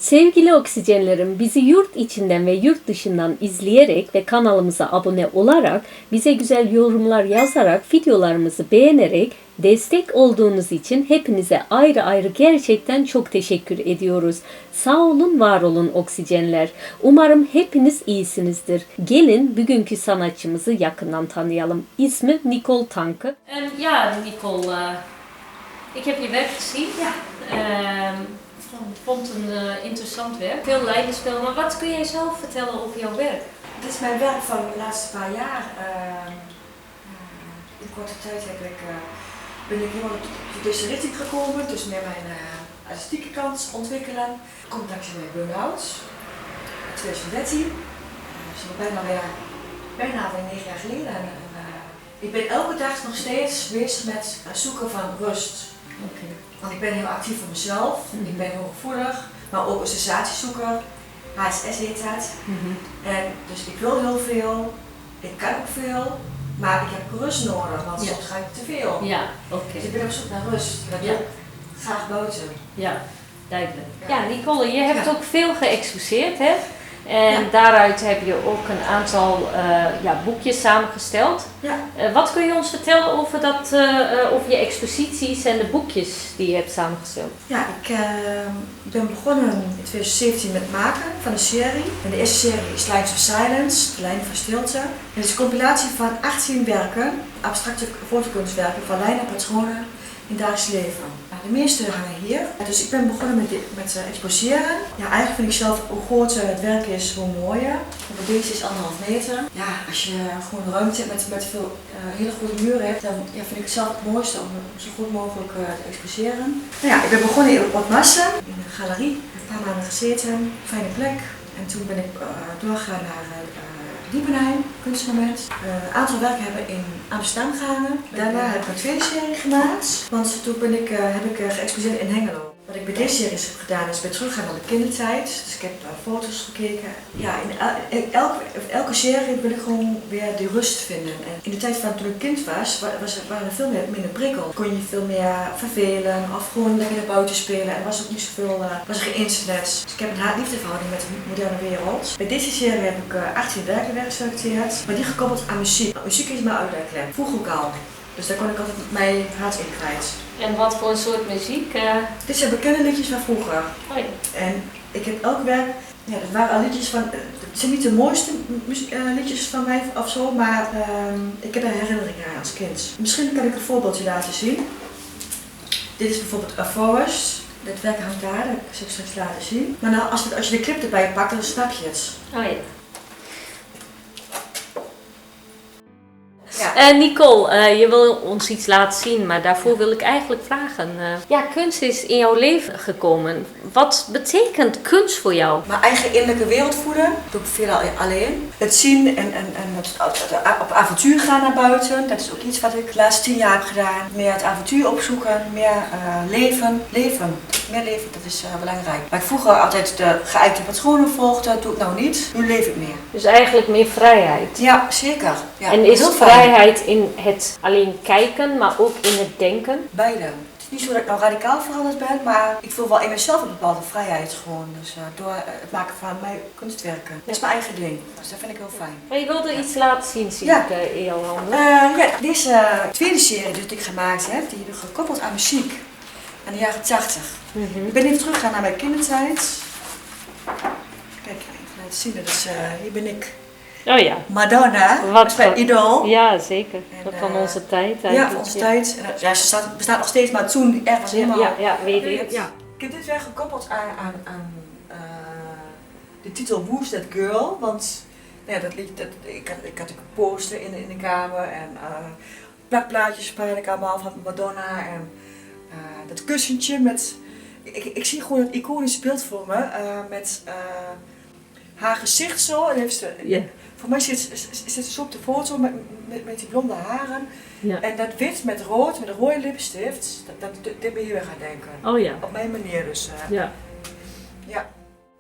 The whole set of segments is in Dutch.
Sevgili oksijenlerim, bizi yurt içinden ve yurt dışından izleyerek ve kanalımıza abone olarak, bize güzel yorumlar yazarak, videolarımızı beğenerek destek olduğunuz için hepinize ayrı ayrı gerçekten çok teşekkür ediyoruz. Sağ olun, var olun oksijenler. Umarım hepiniz iyisinizdir. Gelin bugünkü sanatçımızı yakından tanıyalım. İsmi Nicole Tanke. Ja, Nicole, ik heb je werk gezien. Ja. Vond een interessant werk. Veel leiderspel, maar wat kun jij zelf vertellen over jouw werk? Dit is mijn werk van de laatste paar jaar. In korte tijd ben ik helemaal op deze richting gekomen, dus meer mijn artistieke kant ontwikkelen. Komt dankzij mijn burn-out in 2013. Dat is al bijna weer 9 jaar geleden. Ik ben elke dag nog steeds bezig met het zoeken van rust. Okay. Want ik ben heel actief voor mezelf, ik ben heel gevoelig, maar ook een sensatiezoeker. HSS heet dat. En dus ik wil heel veel, ik kan ook veel, maar ik heb rust nodig, want soms ga ik te veel. Ja, oké. Dus ik ben op zoek naar rust. Dat doe ik graag buiten. Ja, duidelijk. Ja, Nicole, je hebt ook veel geëxposeerd, hè? En daaruit heb je ook een aantal boekjes samengesteld. Ja. Wat kun je ons vertellen over je exposities en de boekjes die je hebt samengesteld? Ja, ik ben begonnen in 2017 met het maken van een serie. En de eerste serie is Lines of Silence, de lijnen van stilte. En het is een compilatie van 18 werken, abstracte fotokunstwerken van lijnen en patronen in het dagelijks leven. De meeste hangen hier. Dus ik ben begonnen met exposeren. Ja, eigenlijk vind ik zelf hoe groter het werk is, hoe mooier. Deze is 1,5 meter. Ja, als je gewoon een ruimte hebt met veel hele goede muren hebt, dan vind ik het zelf het mooiste om zo goed mogelijk te exposeren. Nou ja, ik ben begonnen in Otmassen, in een galerie. Een paar maanden gezeten, fijne plek. En toen ben ik doorgegaan naar Diepenheim, kunstmoment. Een aantal werken hebben in Amsterdam gehangen. Daarna heb ik een tweede serie gemaakt, want toen heb ik geëxposeerd in Hengelo. Wat ik bij deze series heb gedaan is weer teruggaan naar de kindertijd. Dus ik heb naar foto's gekeken. Ja, in elke serie wil ik gewoon weer die rust vinden. En in de tijd van toen ik kind waren er veel minder prikkels. Kon je veel meer vervelen of gewoon lekker naar buiten spelen. En er was ook niet zoveel, was er geen internet. Dus ik heb een haat-liefdeverhouding met de moderne wereld. Bij deze serie heb ik 18 werken geselecteerd, maar die gekoppeld aan muziek. Muziek is mijn uitwerkklep, vroeger ook al. Dus daar kon ik altijd mijn hart in kwijt. En wat voor een soort muziek? Dit zijn bekende liedjes van vroeger. Oh ja. En ik heb elk werk, ja, dat waren al liedjes van, het zijn niet de mooiste liedjes van mij of zo, maar ik heb er herinneringen aan als kind. Misschien kan ik een voorbeeldje laten zien. Dit is bijvoorbeeld A Forest. Dit werk hangt daar, dat zal ik straks laten zien. Maar nou, als je de clip erbij pakt, dan snap je het. Oh ja. Nicole, je wil ons iets laten zien, maar daarvoor wil ik eigenlijk vragen. Kunst is in jouw leven gekomen. Wat betekent kunst voor jou? Mijn eigen innerlijke wereld voeden, doe ik veel alleen. Het zien en op avontuur gaan naar buiten, dat is ook iets wat ik de laatste 10 jaar heb gedaan. Meer het avontuur opzoeken, meer leven. Meer leven, dat is belangrijk. Waar ik vroeger altijd de geëikte patronen volgde, doe ik nou niet. Nu leef ik meer. Dus eigenlijk meer vrijheid. Ja, zeker. Ja, en is het vrijheid in het alleen kijken, maar ook in het denken? Beide. Het is niet zo dat ik nou radicaal veranderd ben, maar ik voel wel in mezelf een bepaalde vrijheid gewoon. Dus door het maken van mijn kunstwerken. Dat is mijn eigen ding. Dus dat vind ik heel fijn. Maar je wilde iets laten zien, zie ik in jouw handen. Deze tweede serie die ik gemaakt heb, die heb ik gekoppeld aan muziek. Aan de jaren 80. Ik ben even teruggegaan naar mijn kindertijd. Kijk, even laten zien. Dus, hier ben ik. Oh ja. Madonna, dat is mijn idool. Ja, zeker. Van onze tijd eigenlijk. Ja, van onze tijd. En, ze bestaat nog steeds, maar toen ergens helemaal... Ja, weet ik. Ja. Ik heb dit werk gekoppeld aan de titel Who's That Girl. Want dat liedje, ik had een poster in de kamer en plakplaatjes sprak ik allemaal van Madonna. En dat kussentje met... Ik zie gewoon het iconische beeld voor me met haar gezicht zo. En heeft ze, voor mij zit ze zo op de foto met die blonde haren. Ja. En dat wit met rood, met een rode lipstift, dit ben je weer gaan denken. Oh ja. Op mijn manier dus. Ja.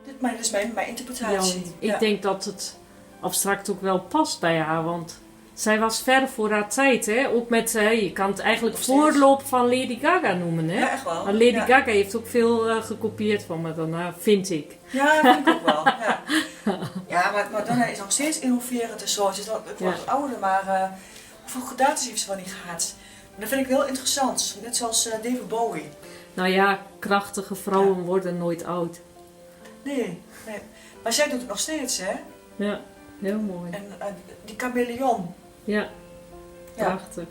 Dit is mijn interpretatie. Ja, ik denk dat het abstract ook wel past bij haar, want Zij was ver voor haar tijd, hè? Ook met, je kan het eigenlijk Nog steeds. voorloop van Lady Gaga noemen, hè? Ja, echt wel. Maar Lady Ja. Gaga heeft ook veel gekopieerd van Madonna, vind ik. Ja, dat vind ik ook wel. Ja, ja maar Madonna is nog steeds innoverend en zo. Ze is ook wat ouder, maar hoeveel gradaties heeft ze wel niet gehad? En dat vind ik heel interessant. Net zoals David Bowie. Nou ja, krachtige vrouwen worden nooit oud. Nee. Maar zij doet het nog steeds, hè? Ja, heel mooi. En die chameleon. Ja, Ja. prachtig.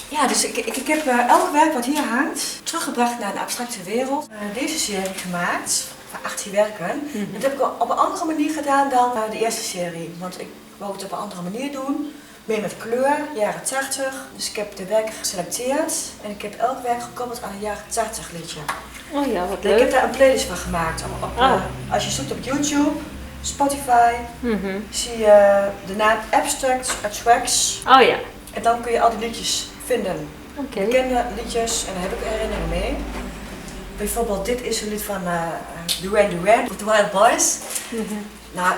Ja, dus ik heb elk werk wat hier hangt teruggebracht naar een abstracte wereld. Deze serie gemaakt, van 18 werken. Dat heb ik op een andere manier gedaan dan de eerste serie. Want ik wou het op een andere manier doen. Meer met kleur, jaren 80. Dus ik heb de werken geselecteerd. En ik heb elk werk gekoppeld aan een jaren 80 liedje. Oh ja, wat En ik heb leuk. daar een playlist van gemaakt. Als je zoekt op YouTube, Spotify, zie je de naam Abstract Tracks. Oh ja, En dan kun je al die liedjes vinden. oké. Bekende liedjes, en daar heb ik herinneringen mee. Bijvoorbeeld dit is een lied van Duran Duran, of The Wild Boys. Nou,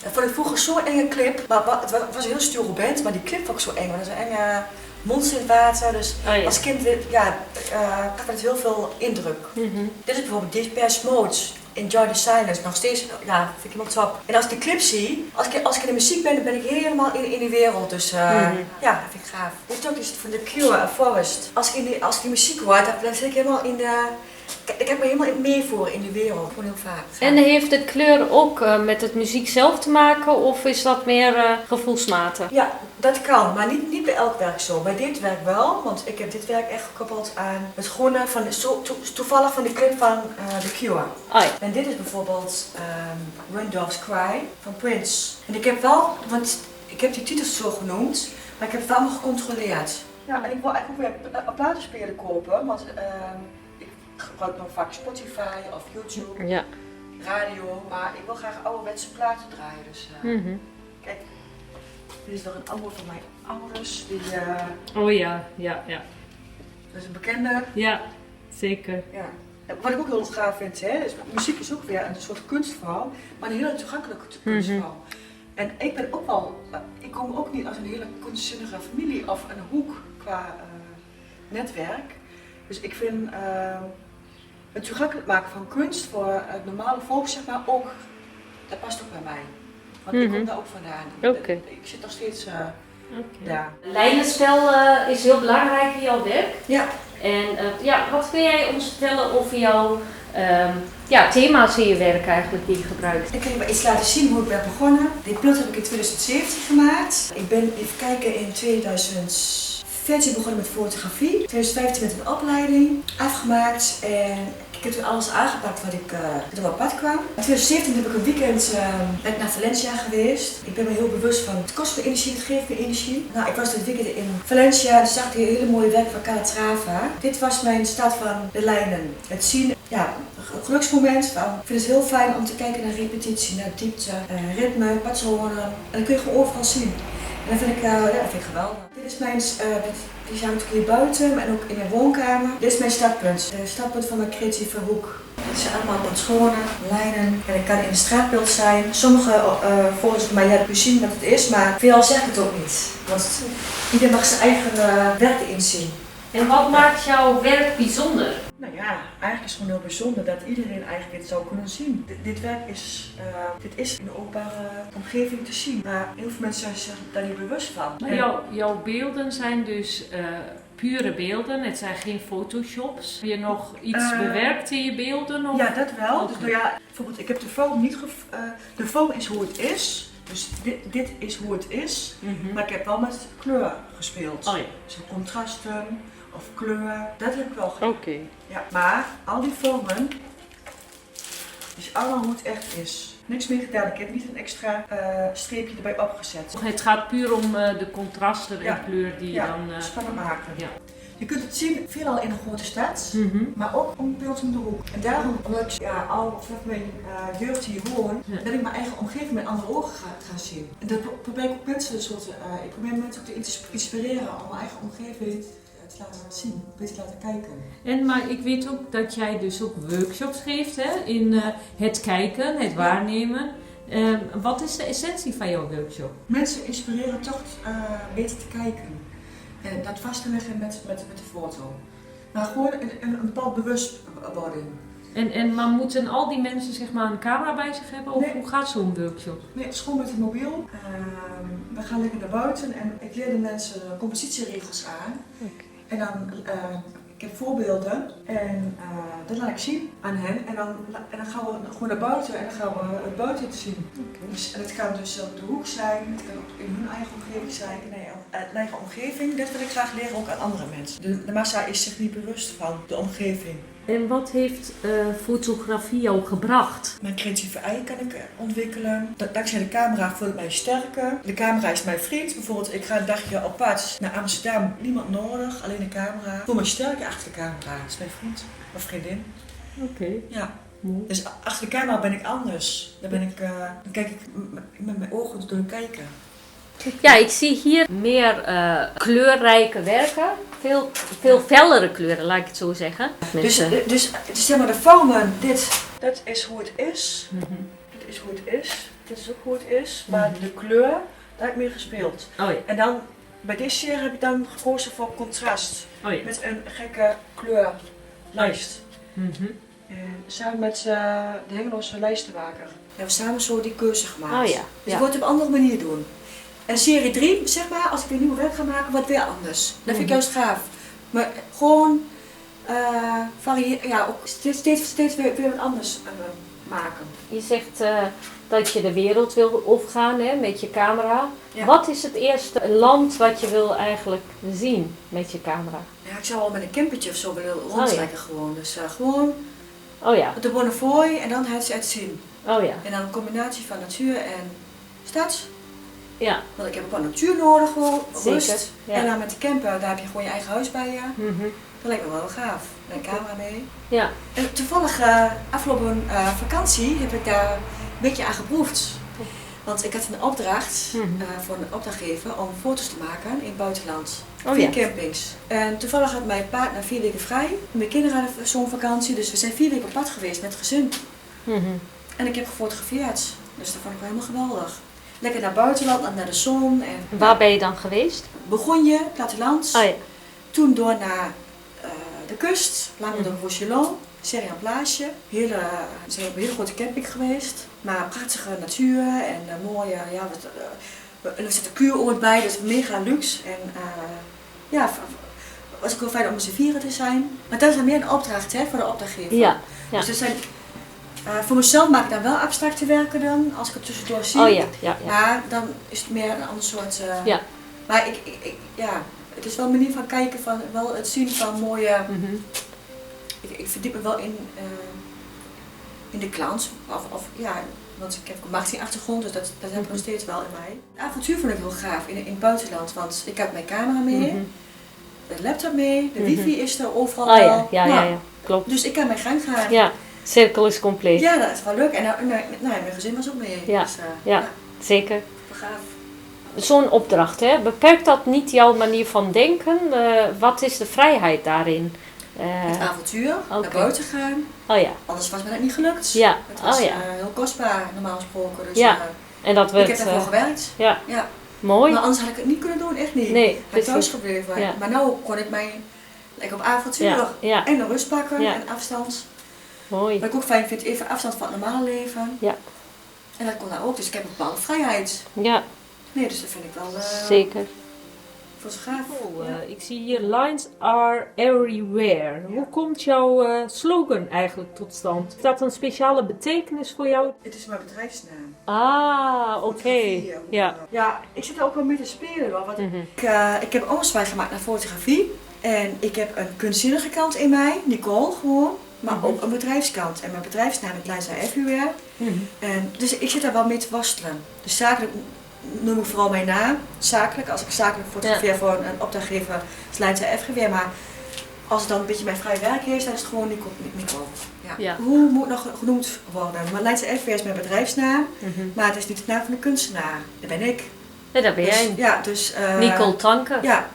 dat vond ik vroeger zo'n enge clip. Maar het was een heel sture band, maar die clip vond ik zo eng. Want dat is een enge monster in het water. Dus Oh ja. als kind gaf het heel veel indruk. Dit is bijvoorbeeld Depeche Mode. Enjoy the Silence, nog steeds, ja, vind ik helemaal top. En als ik de clip zie, als ik in de muziek ben, dan ben ik helemaal in die wereld. Dus ja, dat vind ik gaaf. Dit ook is van The Cure, Forest. Als ik die muziek hoor, dan zit ik helemaal in de... Ik heb me helemaal mee voor in die wereld, gewoon heel vaak. En heeft de kleur ook met het muziek zelf te maken of is dat meer gevoelsmatig? Ja, dat kan, maar niet bij elk werk zo. Bij dit werk wel, want ik heb dit werk echt gekoppeld aan het groene van toevallig van de clip van The Cure. Oh ja. En dit is bijvoorbeeld When Doves Cry van Prince. En ik heb wel, want ik heb die titels zo genoemd, maar ik heb het allemaal gecontroleerd. Ja, en ik wil eigenlijk ook weer een platenspeler kopen, want ik gebruik nog vaak Spotify of YouTube, Ja. radio, maar ik wil graag ouderwetse platen draaien. Dus kijk, dit is nog een album van mijn ouders, die, Oh ja, ja. dat is een bekende. Ja, zeker. Ja. Wat ik ook heel gaaf vind, hè, is, muziek is ook weer een soort kunstvorm, maar een hele toegankelijke kunstvorm. En ik ben ook wel, ik kom ook niet uit een hele kunstzinnige familie of een hoek qua netwerk. Dus ik vind het toegankelijk maken van kunst voor het normale volk, zeg maar, ook, dat past ook bij mij. Want ik kom daar ook vandaan. Oké. Ik zit nog steeds daar. Lijnenspel is heel belangrijk in jouw werk. Ja. En wat kun jij ons vertellen over jouw thema's in je werk eigenlijk die je gebruikt? Ik kan je maar iets laten zien hoe ik ben begonnen. Dit beeld heb ik in 2017 gemaakt. Ik ben, even kijken, in 2014 begonnen met fotografie. 2015 met een opleiding afgemaakt en ik heb toen alles aangepakt wat ik toen op pad kwam. In 2017 heb ik een weekend naar Valencia geweest. Ik ben me heel bewust van het kost me energie, het geeft me energie. Nou, ik was dit weekend in Valencia en zag ik een hele mooie werk van Calatrava. Dit was mijn start van de lijnen. Het zien, ja, een geluksmoment. Ik vind het heel fijn om te kijken naar repetitie, naar diepte, ritme, patronen. En dan kun je gewoon overal zien. En dat vind ik, dat vind ik geweldig. Dit is mijn, die zijn natuurlijk hier buiten en ook in mijn woonkamer. Dit is mijn startpunt. De startpunt van mijn creatieve hoek. Dit zijn allemaal patronen, lijnen. En het kan in een straatbeeld zijn. Sommige volgens mij, ja, kun je zien wat het is, maar veelal zeg ik het ook niet. Want iedereen mag zijn eigen werk inzien. En wat maakt jouw werk bijzonder? Nou ja, eigenlijk is het gewoon heel bijzonder dat iedereen eigenlijk dit zou kunnen zien. Dit werk is, in de openbare omgeving te zien. Maar heel veel mensen zijn zich daar niet bewust van. Maar jouw beelden zijn dus pure beelden, het zijn geen photoshops. Heb je nog iets bewerkt in je beelden? Of? Ja, dat wel. Okay. Dus nou ja, bijvoorbeeld, ik heb de vorm niet de vorm is hoe het is. Dus dit is hoe het is. Maar ik heb wel met kleur gespeeld. Oh ja. Dus contrasten of kleur, dat heb ik wel gedaan. Oké. Ja, maar al die vormen is allemaal hoe het echt is. Niks meer gedaan, ik heb niet een extra streepje erbij opgezet. Het gaat puur om de contrasten en kleur die je dan... spannend maken. Ja. Je kunt het zien veelal in een grote stad, maar ook om beeld om de hoek. En daarom, omdat ik al vanaf mijn jeugd hier woon, ben ik mijn eigen omgeving met andere ogen gaan zien. En dat probeer ik ook mensen, ik probeer mensen ook te inspireren om mijn eigen omgeving te laten zien, een beetje te laten kijken. Maar ik weet ook dat jij dus ook workshops geeft, hè, in het kijken, het waarnemen. Wat is de essentie van jouw workshop? Mensen inspireren toch beter te kijken. En dat vast te leggen met de foto. Maar gewoon een bepaald bewustwording. Maar moeten al die mensen zeg maar een camera bij zich hebben? Of Nee. hoe gaat zo'n workshop? Nee, het is gewoon met een mobiel. We gaan lekker naar buiten en ik leer de mensen compositieregels aan. Okay. En dan, ik heb voorbeelden en dat laat ik zien aan hen. En dan gaan we gewoon naar buiten en dan gaan we het buiten te zien. Okay. Dus, en het kan dus op de hoek zijn, het kan ook in hun eigen omgeving zijn, in eigen omgeving. Dat wil ik graag leren ook aan andere mensen. De massa is zich niet bewust van de omgeving. En wat heeft fotografie jou gebracht? Mijn creatieve ei kan ik ontwikkelen. Dankzij de camera voel ik mij sterker. De camera is mijn vriend. Bijvoorbeeld, ik ga een dagje op pad naar Amsterdam. Niemand nodig, alleen de camera. Ik voel me sterker achter de camera. Dat is mijn vriend, mijn vriendin. Oké. Ja. Mooi. Dus achter de camera ben ik anders. Dan kijk ik met mijn ogen door kijken. Ja, ik zie hier meer kleurrijke werken. Veel fellere kleuren, laat ik het zo zeggen. Dus zeg maar de vormen, dat is hoe het is. Dit is hoe het is. Dit is ook hoe het is. Maar de kleur, daar heb ik mee gespeeld. Oh ja. En dan, bij dit serie heb ik dan gekozen voor contrast. Oh ja. Met een gekke kleurlijst. En samen met de Hengeloze lijstenmaker. We hebben samen zo die keuze gemaakt. Oh ja. Dus ik wil het op een andere manier doen. En serie 3, zeg maar, als ik weer nieuw werk ga maken, wordt weer anders. Dat vind ik juist gaaf. Maar gewoon variëren, ja, ook steeds weer wat anders maken. Je zegt dat je de wereld wil overgaan hè, met je camera. Ja. Wat is het eerste land wat je wil eigenlijk zien met je camera? Ja, ik zou wel met een campertje of zo willen rondtrekken gewoon. Dus gewoon Oh ja. op de Bonnefoy en dan het zien. Oh ja. En dan een combinatie van natuur en stad. Ja. Want ik heb ook wel natuur nodig, gewoon Zeker, rust. ja. En dan met de camper, daar heb je gewoon je eigen huis bij je. Mhm. Dat lijkt me wel gaaf. Met een camera mee. Ja. En toevallig afgelopen vakantie heb ik daar een beetje aan geproefd. Want ik had een opdracht voor een opdrachtgever om foto's te maken in het buitenland. Oh 4 ja. campings. En toevallig had mijn partner 4 weken vrij. Mijn kinderen hadden zo'n vakantie, dus we zijn 4 weken op pad geweest met het gezin. Mhm. En ik heb gefotografeerd. Dus dat vond ik wel helemaal geweldig. Lekker naar buitenland, naar de zon. En Waar ben je dan geweest? begon je, platteland. Oh ja. Toen door naar de kust, Languedoc-Roussillon, Serrian-Plage. We zijn op een hele grote camping geweest. Maar prachtige natuur en mooie, ja, er zit een kuuroord bij, dus mega luxe. En ja, was ook wel fijn om met z'n vieren te zijn. Maar dat is dan meer een opdracht hè, voor de opdrachtgever. Ja. Ja. Dus dat zijn, voor mezelf maak ik dan wel abstracte werken dan, als ik het tussendoor zie. Oh ja. Ja. Ja. Maar dan is het meer een ander soort. Ja. Maar ja, het is wel een manier van kijken van wel het zien van mooie. Mhm. Ik verdiep me wel in de klant. Ja, want ik heb een marketingachtergrond, dus dat heb ik nog steeds wel in mij. Het avontuur vond ik heel gaaf in het buitenland, want ik heb mijn camera mee, de laptop mee, de wifi is er overal Oh ja. wel. Ja. Nou, Ja. Ja. Klopt. Dus ik kan mijn gang gaan. Ja. Cirkel is compleet. Ja, dat is wel leuk. En mijn gezin was ook mee. Ja. Dus, Ja. Zeker. wel gaaf. Zo'n opdracht, hè? Beperkt dat niet jouw manier van denken? Wat is de vrijheid daarin? Het avontuur, oké. naar buiten gaan. Oh ja. Anders was me dat niet gelukt. Ja. Het was Oh ja. heel kostbaar, normaal gesproken. Dus, Ja. En dat ik werd... heb daarvoor gewerkt. ja. Ja. Mooi. Maar anders had ik het niet kunnen doen, echt niet. Nee, Ik ben thuis precies. gebleven. Ja. Maar nu kon ik mij lekker op avontuur Ja. Ja. en de rust pakken Ja. en afstand. Mooi. Wat ik ook fijn vind, even afstand van het normale leven. Ja. En dat kon daar ook, dus ik heb een bepaalde vrijheid. Ja, Nee, dus dat vind ik wel zeker. voor zo gaaf. Ik zie hier lines are everywhere. Hoe komt jouw slogan eigenlijk tot stand? Is dat een speciale betekenis voor jou? Het is mijn bedrijfsnaam. Ah, oké. Fotografie, Ja. Ja, ik zit er ook wel mee te spelen hoor. Want Mhm. ik heb een omzwaai gemaakt naar fotografie. En ik heb een kunstzinnige kant in mij, Nicole gewoon. Maar ook een bedrijfskant. En mijn bedrijfsnaam is Lines Are Everywhere. En, dus ik zit daar wel mee te worstelen. Dus zakelijk noem ik vooral mijn naam. Zakelijk, als ik zakelijk fotografeer voor een opdrachtgever, is Lines Are Everywhere. Maar als het dan een beetje mijn vrij werk is, dan is het gewoon Nicole. Ja. Ja. Hoe moet nog genoemd worden? Maar Lines Are Everywhere is mijn bedrijfsnaam. Maar het is niet de naam van de kunstenaar. Dat ben ik. Ja, daar ben Dus, jij. ja, dus, Nicole Tanke. Ja.